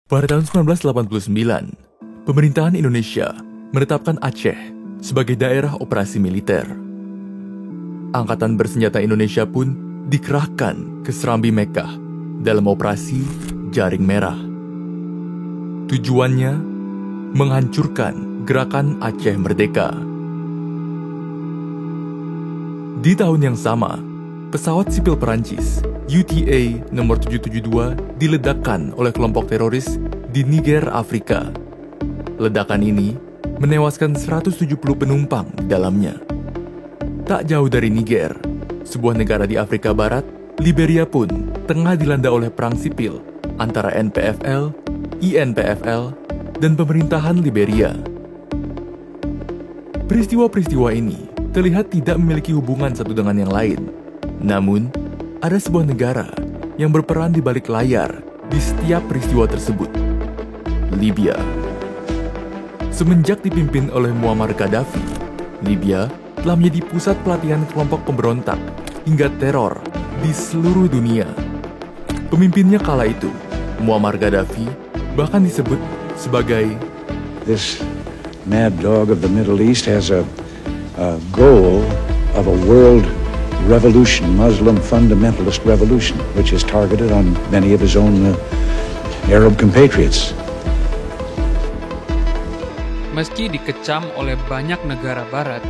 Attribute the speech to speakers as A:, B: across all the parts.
A: Pada tahun 1989, pemerintahan Indonesia menetapkan Aceh sebagai daerah operasi militer. Angkatan bersenjata Indonesia pun dikerahkan ke Serambi Mekkah dalam operasi Jaring Merah. Tujuannya menghancurkan gerakan Aceh Merdeka. Di tahun yang sama, pesawat sipil Perancis UTA nomor 772 diledakkan oleh kelompok teroris di Niger, Afrika. Ledakan ini menewaskan 170 penumpang di dalamnya. Tak jauh dari Niger, sebuah negara di Afrika Barat, Liberia pun tengah dilanda oleh perang sipil antara NPFL, INPFL, dan pemerintahan Liberia. Peristiwa-peristiwa ini terlihat tidak memiliki hubungan satu dengan yang lain. Namun, ada sebuah negara yang berperan di balik layar di setiap peristiwa tersebut. Libya. Semenjak dipimpin oleh Muammar Gaddafi, Libya telah menjadi pusat pelatihan kelompok pemberontak hingga teror di seluruh dunia. Pemimpinnya kala itu, Muammar Gaddafi, bahkan disebut sebagai
B: This mad dog of the Middle East has a goal of a world revolution, Muslim fundamentalist revolution, which is targeted on many of his own Arab compatriots.
C: Meski dikecam oleh banyak negara barat,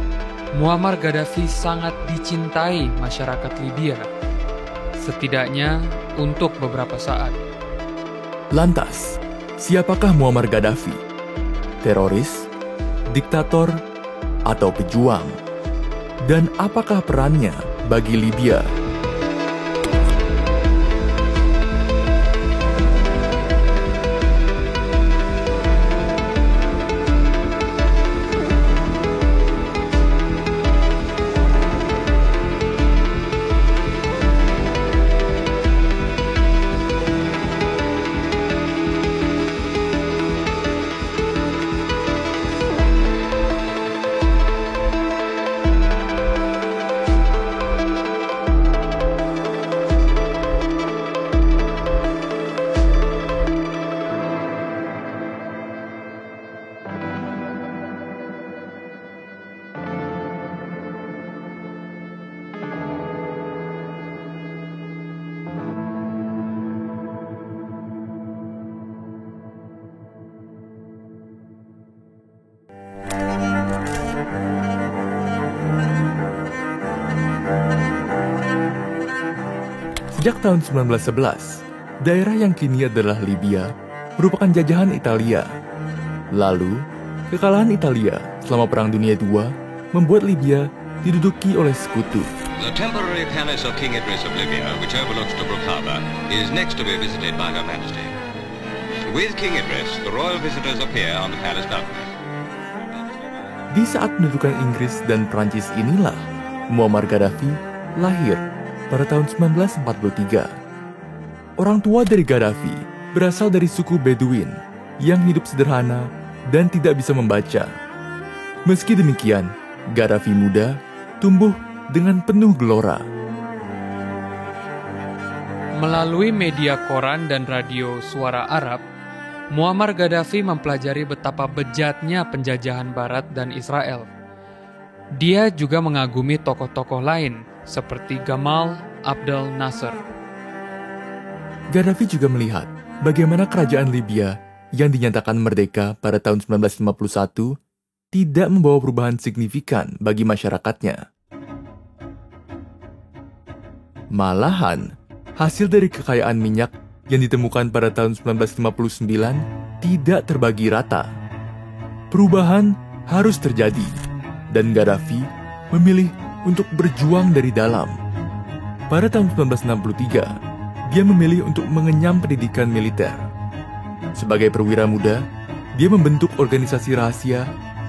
C: Muammar Gaddafi sangat dicintai masyarakat Libya, setidaknya untuk beberapa saat.
A: Lantas, siapakah Muammar Gaddafi? Teroris, diktator, atau pejuang? Dan apakah perannya bagi Libya? Sejak tahun 1911, daerah yang kini adalah Libya merupakan jajahan Italia. Lalu, kekalahan Italia selama Perang Dunia II membuat Libya diduduki oleh sekutu.
D: The temporary palace of King Idris of Libya, which overlooks Tobruk Harbor, is next to be visited by Her Majesty. With King Idris, the royal visitors appear on the palace balcony.
A: Di saat pendudukan Inggris dan Prancis inilah, Muammar Gaddafi lahir pada tahun 1943. Orang tua dari Gaddafi berasal dari suku Beduin yang hidup sederhana dan tidak bisa membaca. Meski demikian, Gaddafi muda tumbuh dengan penuh gelora.
C: Melalui media koran dan radio Suara Arab, Muammar Gaddafi mempelajari betapa bejatnya penjajahan Barat dan Israel. Dia juga mengagumi tokoh-tokoh lain seperti Gamal Abdel Nasser.
A: Gaddafi juga melihat bagaimana kerajaan Libya yang dinyatakan merdeka pada tahun 1951 tidak membawa perubahan signifikan bagi masyarakatnya. Malahan, hasil dari kekayaan minyak yang ditemukan pada tahun 1959 tidak terbagi rata. Perubahan harus terjadi, dan Gaddafi memilih untuk berjuang dari dalam. Pada tahun 1963, dia memilih untuk mengenyam pendidikan militer. Sebagai perwira muda, dia membentuk organisasi rahasia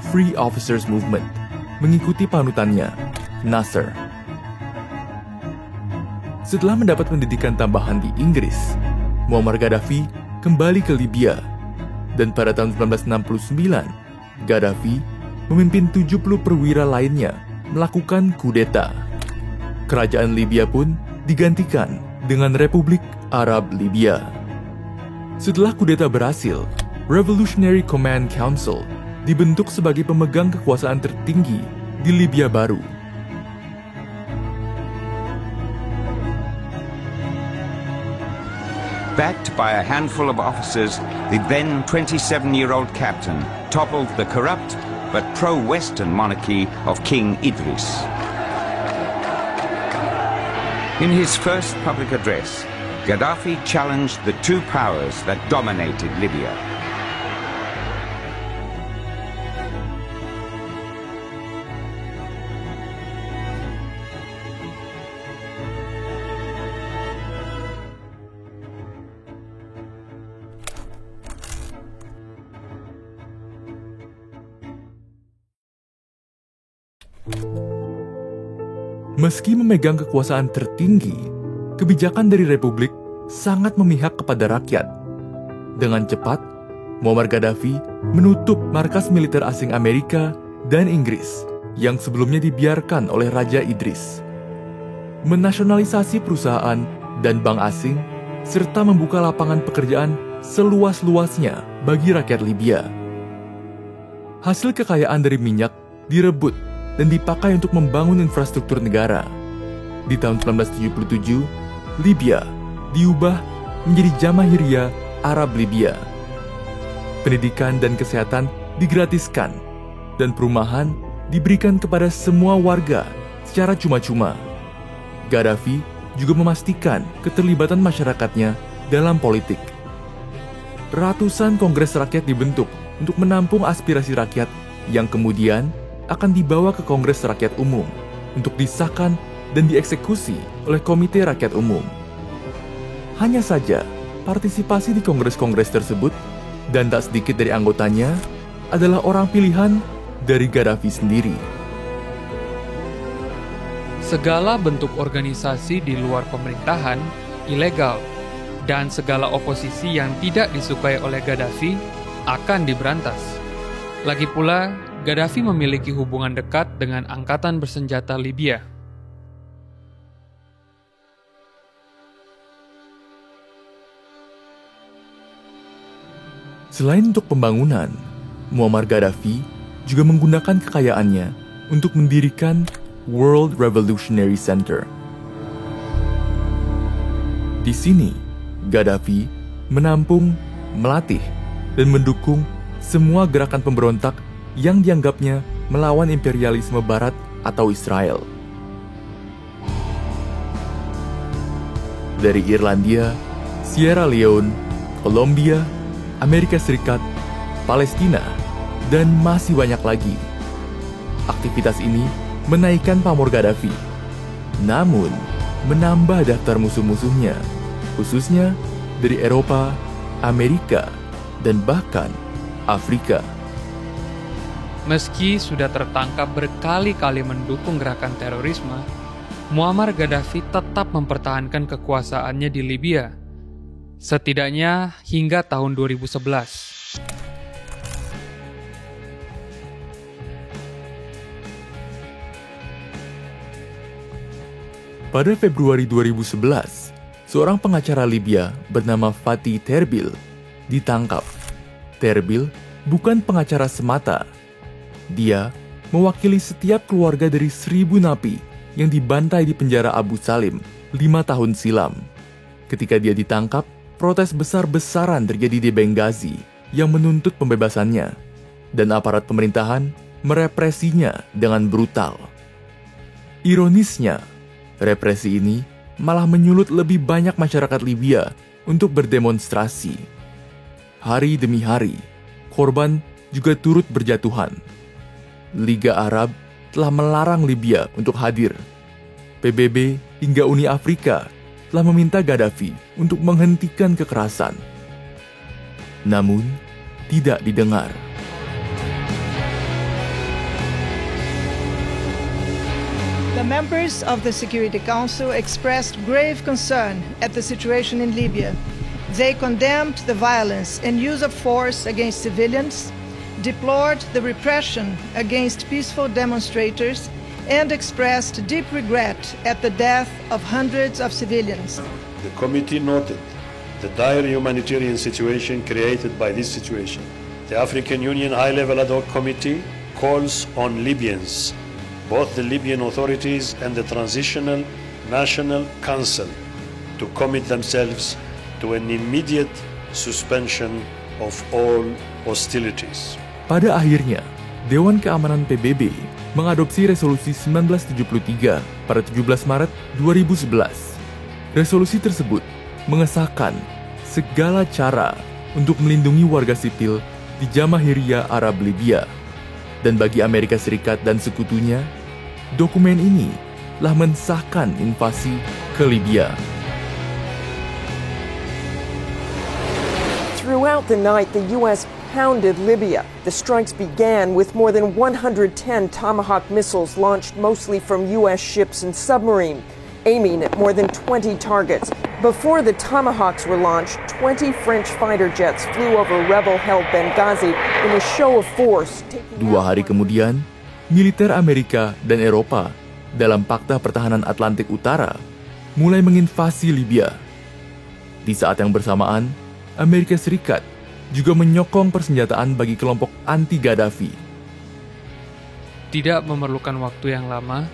A: Free Officers Movement, mengikuti panutannya, Nasser. Setelah mendapat pendidikan tambahan di Inggris, Muammar Gaddafi kembali ke Libya, dan pada tahun 1969, Gaddafi memimpin 70 perwira lainnya melakukan kudeta. Kerajaan Libya pun digantikan dengan Republik Arab Libya. Setelah kudeta berhasil, Revolutionary Command Council dibentuk sebagai pemegang kekuasaan tertinggi di Libya baru.
E: Backed by a handful of officers, the then 27-year-old captain toppled the corrupt but pro-Western monarchy of King Idris. In his first public address, Gaddafi challenged the two powers that dominated Libya.
A: Meski memegang kekuasaan tertinggi, kebijakan dari Republik sangat memihak kepada rakyat. Dengan cepat, Muammar Gaddafi menutup markas militer asing Amerika dan Inggris yang sebelumnya dibiarkan oleh Raja Idris, menasionalisasi perusahaan dan bank asing, serta membuka lapangan pekerjaan seluas-luasnya bagi rakyat Libya. Hasil kekayaan dari minyak direbut dan dipakai untuk membangun infrastruktur negara. Di tahun 1977, Libya diubah menjadi Jamahiriyah Arab Libya. Pendidikan dan kesehatan digratiskan, dan perumahan diberikan kepada semua warga secara cuma-cuma. Gaddafi juga memastikan keterlibatan masyarakatnya dalam politik. Ratusan kongres rakyat dibentuk untuk menampung aspirasi rakyat yang kemudian akan dibawa ke Kongres Rakyat Umum untuk disahkan dan dieksekusi oleh Komite Rakyat Umum. Hanya saja, partisipasi di kongres-kongres tersebut dan tak sedikit dari anggotanya adalah orang pilihan dari Gaddafi sendiri.
C: Segala bentuk organisasi di luar pemerintahan ilegal, dan segala oposisi yang tidak disukai oleh Gaddafi akan diberantas. Lagi pula, Gaddafi memiliki hubungan dekat dengan angkatan bersenjata Libya.
A: Selain untuk pembangunan, Muammar Gaddafi juga menggunakan kekayaannya untuk mendirikan World Revolutionary Center. Di sini, Gaddafi menampung, melatih, dan mendukung semua gerakan pemberontak yang dianggapnya melawan imperialisme Barat atau Israel. Dari Irlandia, Sierra Leone, Kolombia, Amerika Serikat, Palestina, dan masih banyak lagi. Aktivitas ini menaikkan pamor Gaddafi, namun menambah daftar musuh-musuhnya, khususnya dari Eropa, Amerika, dan bahkan Afrika.
C: Meski sudah tertangkap berkali-kali mendukung gerakan terorisme, Muammar Gaddafi tetap mempertahankan kekuasaannya di Libya, setidaknya hingga tahun 2011.
A: Pada Februari 2011, seorang pengacara Libya bernama Fatih Terbil ditangkap. Terbil bukan pengacara semata. Dia mewakili setiap keluarga dari 1.000 napi yang dibantai di penjara Abu Salim 5 tahun silam. Ketika dia ditangkap, protes besar-besaran terjadi di Benghazi yang menuntut pembebasannya, dan aparat pemerintahan merepresinya dengan brutal. Ironisnya, represi ini malah menyulut lebih banyak masyarakat Libya untuk berdemonstrasi. Hari demi hari, korban juga turut berjatuhan. Liga Arab telah melarang Libya untuk hadir. PBB hingga Uni Afrika telah meminta Gaddafi untuk menghentikan kekerasan. Namun, tidak didengar.
F: The members of the Security Council expressed grave concern at the situation in Libya. They condemned the violence and use of force against civilians, deplored the repression against peaceful demonstrators, and expressed deep regret at the death of hundreds of civilians.
G: The committee noted the dire humanitarian situation created by this situation. The African Union High-Level Ad Hoc Committee calls on Libyans, both the Libyan authorities and the Transitional National Council, to commit themselves to an immediate suspension of all hostilities.
A: Pada akhirnya, Dewan Keamanan PBB mengadopsi Resolusi 1973 pada 17 Maret 2011. Resolusi tersebut mengesahkan segala cara untuk melindungi warga sipil di Jamahiriyah Arab Libya. Dan bagi Amerika Serikat dan sekutunya, dokumen ini telah mensahkan invasi ke Libya.
H: Throughout the night, the U.S. pounded Libya. The strikes began with more than 110 Tomahawk missiles launched mostly from U.S. ships and submarines, aiming at more than 20 targets. Before the Tomahawks were launched, 20 French fighter jets flew over rebel-held Benghazi in a show of force.
A: 2 hari kemudian, militer Amerika dan Eropa dalam Pakta Pertahanan Atlantik Utara mulai menginvasi Libya. Di saat yang bersamaan, Amerika Serikat juga menyokong persenjataan bagi kelompok anti-Gaddafi.
C: Tidak memerlukan waktu yang lama,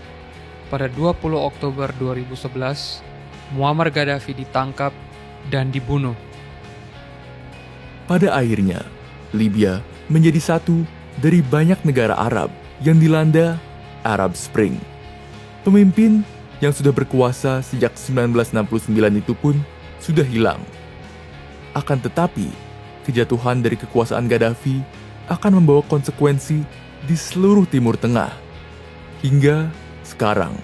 C: pada 20 Oktober 2011, Muammar Gaddafi ditangkap dan dibunuh.
A: Pada akhirnya, Libya menjadi satu dari banyak negara Arab yang dilanda Arab Spring. Pemimpin yang sudah berkuasa sejak 1969 itu pun sudah hilang. Akan tetapi, kejatuhan dari kekuasaan Gaddafi akan membawa konsekuensi di seluruh Timur Tengah hingga sekarang.